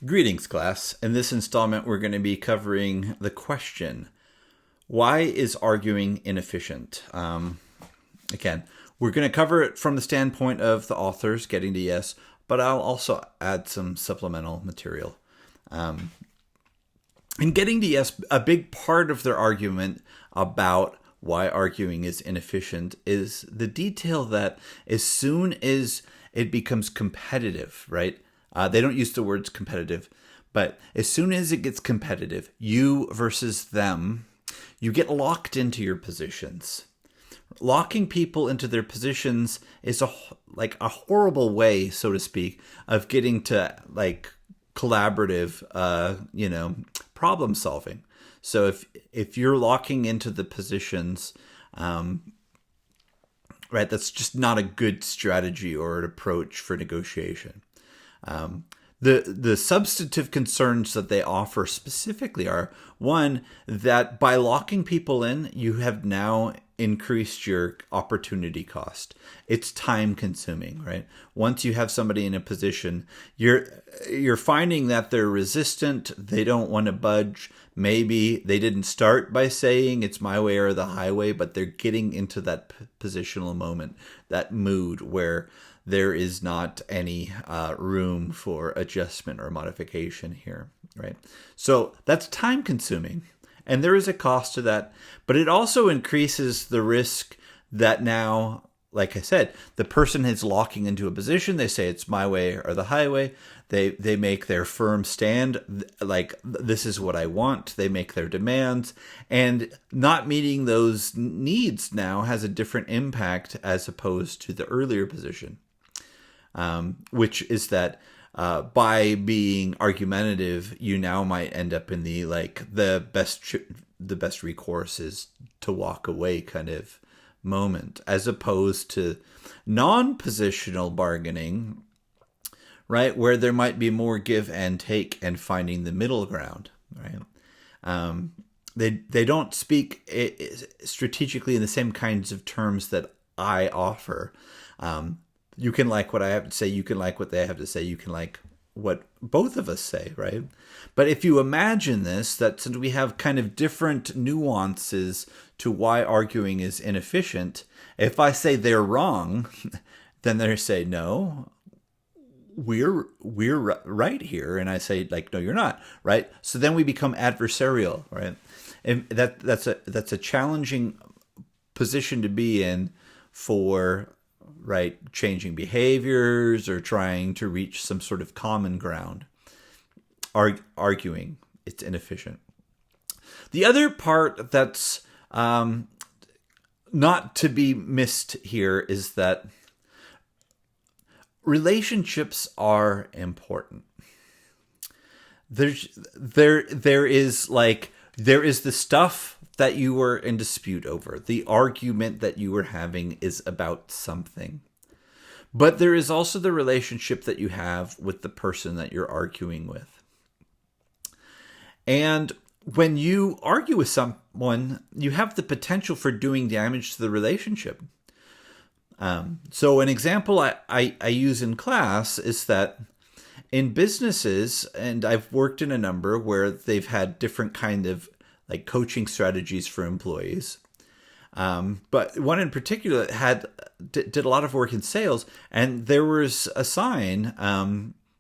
Greetings, class. In this installment, we're going to be covering the question, why is arguing inefficient? Again, we're going to cover it from the standpoint of the authors getting to yes, but I'll also add some supplemental material. In getting to yes, a big part of their argument about why arguing is inefficient is the detail that as soon as it becomes competitive, right? They don't use the words competitive, but as soon as it gets competitive, you versus them, you get locked into your positions. Locking people into their positions is a horrible way, so to speak, of getting to collaborative, problem solving. So if you're locking into the positions, right, that's just not a good strategy or an approach for negotiation. The substantive concerns that they offer specifically are, one, that by locking people in, you have now increased your opportunity cost. It's time consuming, right? Once you have somebody in a position, you're finding that they're resistant, they don't want to budge. Maybe they didn't start by saying it's my way or the highway, but they're getting into that positional moment, that mood where there is not any room for adjustment or modification here, right? So that's time consuming, and there is a cost to that, but it also increases the risk that now, like I said, the person is locking into a position. They say it's my way or the highway. They make their firm stand, like this is what I want. They make their demands, and not meeting those needs now has a different impact as opposed to the earlier position. Which is that by being argumentative, you now might end up in the best recourse is to walk away kind of moment, as opposed to non-positional bargaining, right, where there might be more give and take and finding the middle ground, right? They don't speak strategically in the same kinds of terms that I offer. You can like what I have to say. You can like what they have to say. You can like what both of us say, right? But if you imagine this, that since we have kind of different nuances to why arguing is inefficient, if I say they're wrong, then they say, no, we're right here. And I say, no, you're not, right? So then we become adversarial, right? And that's a challenging position to be in for, right, changing behaviors or trying to reach some sort of common ground. Arguing, it's inefficient. The other part that's not to be missed here is that relationships are important. There is the stuff that you were in dispute over. The argument that you were having is about something. But there is also the relationship that you have with the person that you're arguing with. And when you argue with someone, you have the potential for doing damage to the relationship. So an example I use in class is that in businesses, and I've worked in a number where they've had different kind of coaching strategies for employees. But one in particular did a lot of work in sales, and there was a sign,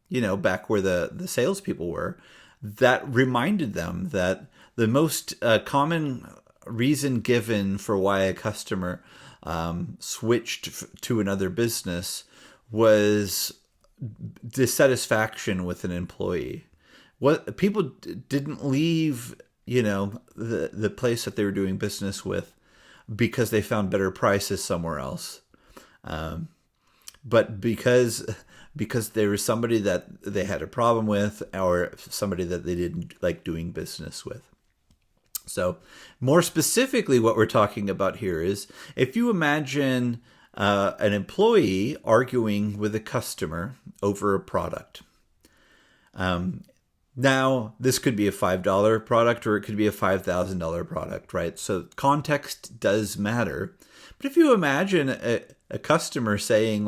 back where the salespeople were, that reminded them that the most common reason given for why a customer switched to another business was dissatisfaction with an employee. What people didn't leave the place that they were doing business with because they found better prices somewhere else. But because there was somebody that they had a problem with or somebody that they didn't like doing business with. So more specifically, what we're talking about here is if you imagine an employee arguing with a customer over a product. Now, this could be a $5 product or it could be a $5,000 product, right? So context does matter. But if you imagine a customer saying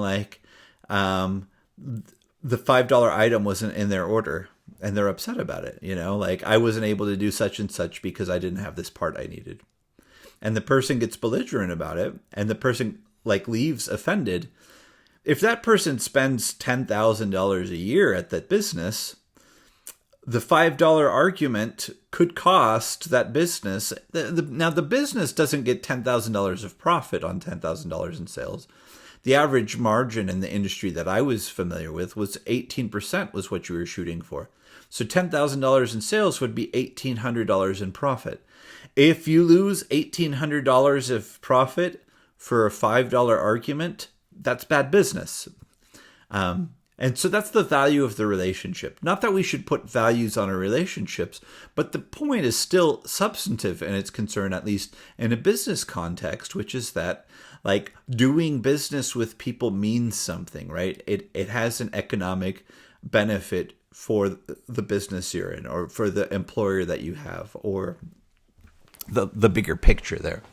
the $5 item wasn't in their order and they're upset about it. Like I wasn't able to do such and such because I didn't have this part I needed. And the person gets belligerent about it and the person like leaves offended. If that person spends $10,000 a year at that business, the $5 argument could cost that business. Now, the business doesn't get $10,000 of profit on $10,000 in sales. The average margin in the industry that I was familiar with was 18% was what you were shooting for. So $10,000 in sales would be $1,800 in profit. If you lose $1,800 of profit for a $5 argument, that's bad business. And so that's the value of the relationship. Not that we should put values on our relationships, but the point is still substantive in its concern, at least in a business context, which is that like doing business with people means something, right? It has an economic benefit for the business you're in or for the employer that you have or the bigger picture there.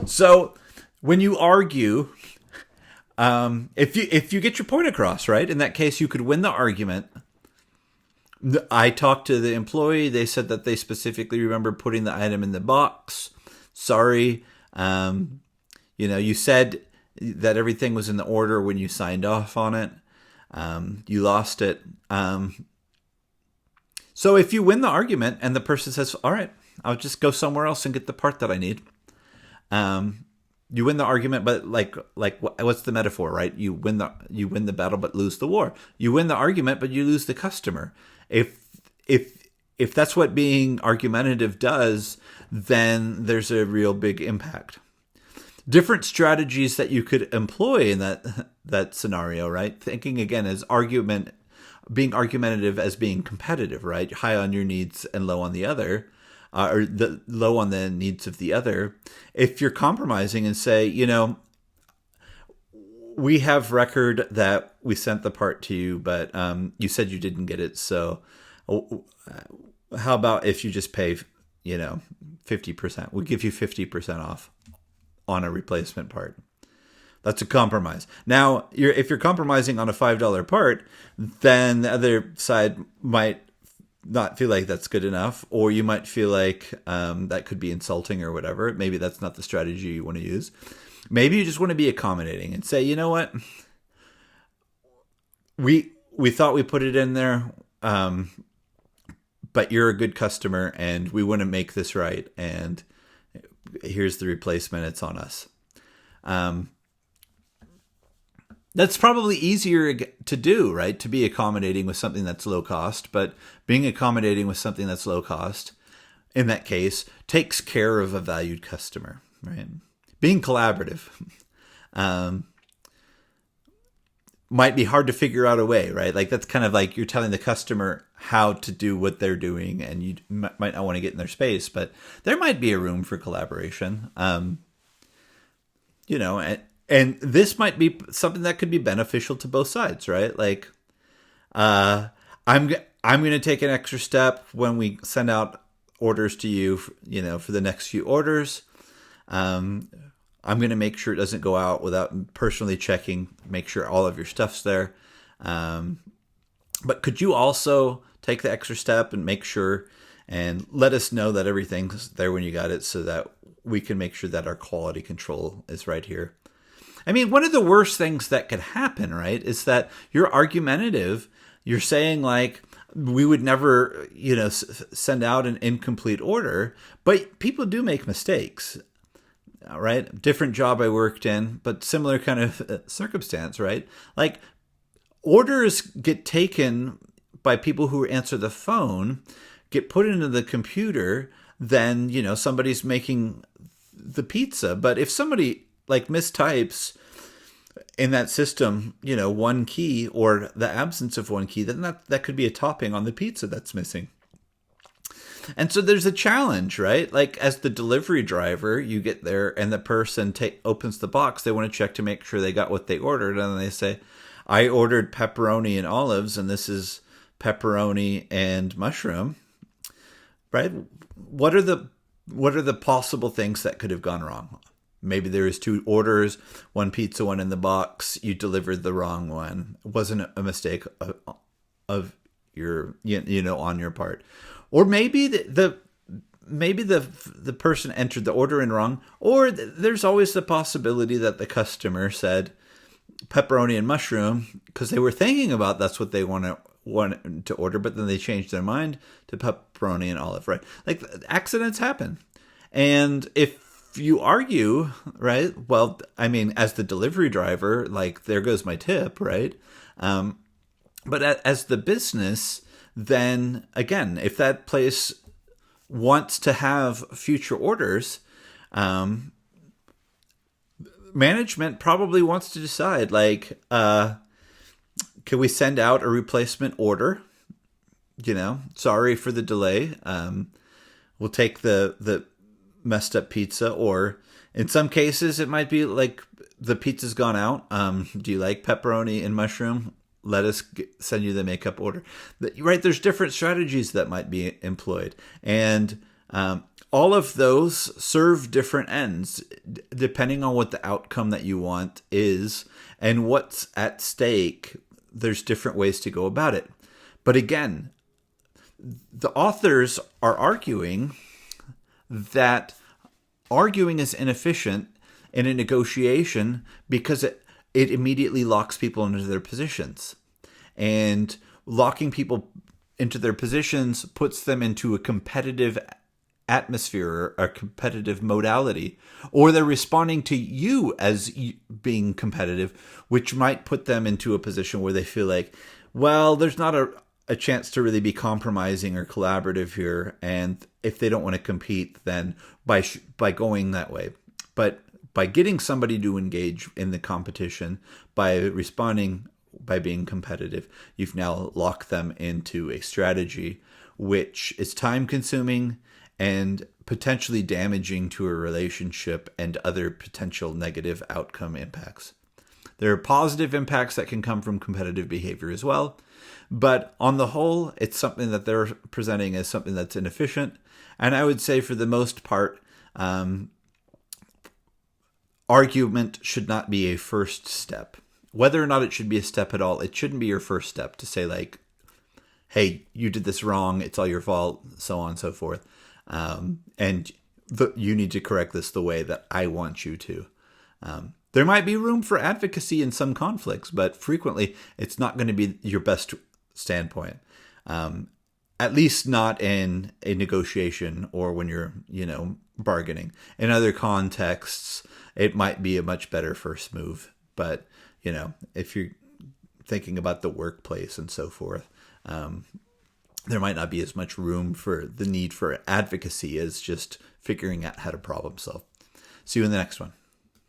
So when you argue, if you get your point across, right, in that case, you could win the argument. I talked to the employee. They said that they specifically remember putting the item in the box. Sorry. You said that everything was in the order when you signed off on it. You lost it. So if you win the argument and the person says, all right, I'll just go somewhere else and get the part that I need. You win the argument, but like what's the metaphor, right? You win the battle, but lose the war. You win the argument, but you lose the customer. If that's what being argumentative does, then there's a real big impact. Different strategies that you could employ in that scenario, right? Thinking again as being argumentative as being competitive, right? High on your needs and low on the other. Or the low on the needs of the other. If you're compromising and say, we have record that we sent the part to you, but you said you didn't get it. So how about if you just pay, 50%? We'll give you 50% off on a replacement part. That's a compromise. Now, if you're compromising on a $5 part, then the other side might not feel like that's good enough, or you might feel like that could be insulting or whatever. Maybe that's not the strategy you want to use. Maybe you just want to be accommodating and say, you know what, we thought we put it in there, but you're a good customer and we want to make this right, and here's the replacement. It's on us. That's probably easier to do, right? To be accommodating with something that's low cost, but being accommodating with something that's low cost, in that case, takes care of a valued customer, right? Being collaborative might be hard to figure out a way, right? Like that's kind of like you're telling the customer how to do what they're doing, and you might not want to get in their space, but there might be a room for collaboration, And this might be something that could be beneficial to both sides, right? Like, I'm going to take an extra step when we send out orders to you, for the next few orders. I'm going to make sure it doesn't go out without personally checking, make sure all of your stuff's there. But could you also take the extra step and make sure and let us know that everything's there when you got it, so that we can make sure that our quality control is right here. I mean, one of the worst things that could happen, right, is that you're argumentative. You're saying like, we would never, send out an incomplete order, but people do make mistakes, right? Different job I worked in, but similar kind of circumstance, right? Like orders get taken by people who answer the phone, get put into the computer, then, somebody's making the pizza. But if somebody like mistypes in that system, one key or the absence of one key, then that could be a topping on the pizza that's missing. And so there's a challenge, right? Like as the delivery driver, you get there and the person opens the box. They want to check to make sure they got what they ordered. And then they say, I ordered pepperoni and olives, and this is pepperoni and mushroom, right? What are the possible things that could have gone wrong? Maybe there was two orders, one pizza, one in the box. You delivered the wrong one. It wasn't a mistake of your, on your part. Or maybe the person entered the order in wrong. Or there's always the possibility that the customer said pepperoni and mushroom because they were thinking about that's what they wanted to order, but then they changed their mind to pepperoni and olive, right? Like, accidents happen. And if you argue, right, well, I mean, as the delivery driver, like, there goes my tip, right? But as the business, then again, if that place wants to have future orders, management probably wants to decide, like, can we send out a replacement order? Sorry for the delay. We'll take the messed up pizza, or in some cases it might be like the pizza's gone out. Do you like pepperoni and mushroom? Let us send you the makeup order. Right? There's different strategies that might be employed, and all of those serve different ends depending on what the outcome that you want is and what's at stake. There's different ways to go about it. But again, the authors are arguing that arguing is inefficient in a negotiation because it immediately locks people into their positions. And locking people into their positions puts them into a competitive atmosphere, or a competitive modality, or they're responding to you as being competitive, which might put them into a position where they feel like, well, there's not a chance to really be compromising or collaborative here. And if they don't want to compete, then by going that way. But by getting somebody to engage in the competition, by responding, by being competitive, you've now locked them into a strategy which is time consuming and potentially damaging to a relationship and other potential negative outcome impacts. There are positive impacts that can come from competitive behavior as well. But on the whole, it's something that they're presenting as something that's inefficient. And I would say for the most part, argument should not be a first step. Whether or not it should be a step at all, it shouldn't be your first step to say, like, hey, you did this wrong, it's all your fault, so on and so forth. And you need to correct this the way that I want you to. There might be room for advocacy in some conflicts, but frequently it's not going to be your best standpoint. At least not in a negotiation or when you're, bargaining. In other contexts, it might be a much better first move. But, if you're thinking about the workplace and so forth, there might not be as much room for the need for advocacy as just figuring out how to problem solve. See you in the next one.